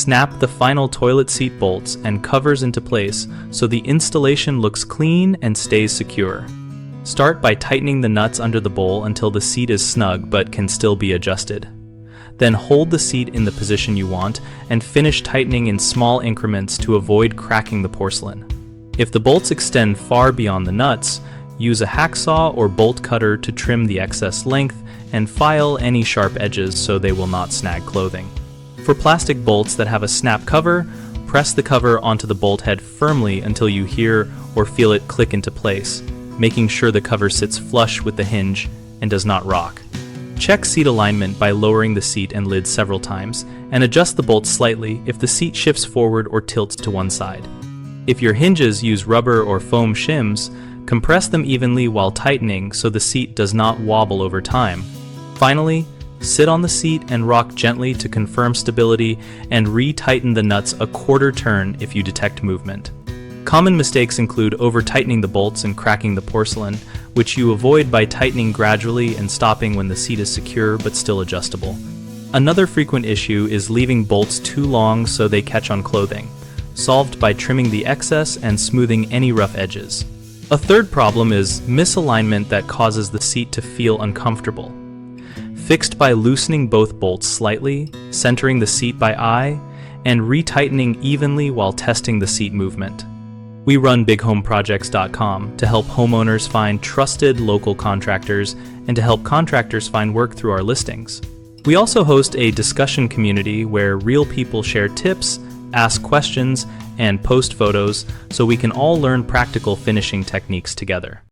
Snap the final toilet seat bolts and covers into place so the installation looks clean and stays secure. Start by tightening the nuts under the bowl until the seat is snug but can still be adjusted. Then hold the seat in the position you want and finish tightening in small increments to avoid cracking the porcelain. If the bolts extend far beyond the nuts, use a hacksaw or bolt cutter to trim the excess length and file any sharp edges so they will not snag clothing. For plastic bolts that have a snap cover, press the cover onto the bolt head firmly until you hear or feel it click into place, making sure the cover sits flush with the hinge and does not rock. Check seat alignment by lowering the seat and lid several times, and adjust the bolts slightly if the seat shifts forward or tilts to one side. If your hinges use rubber or foam shims, compress them evenly while tightening so the seat does not wobble over time. Finally, sit on the seat and rock gently to confirm stability and re-tighten the nuts a quarter turn if you detect movement. Common mistakes include over-tightening the bolts and cracking the porcelain, which you avoid by tightening gradually and stopping when the seat is secure but still adjustable. Another frequent issue is leaving bolts too long so they catch on clothing, solved by trimming the excess and smoothing any rough edges. A third problem is misalignment that causes the seat to feel uncomfortable. Fixed by loosening both bolts slightly, centering the seat by eye, and retightening evenly while testing the seat movement. We run bighomeprojects.com to help homeowners find trusted local contractors and to help contractors find work through our listings. We also host a discussion community where real people share tips, ask questions, and post photos so we can all learn practical finishing techniques together.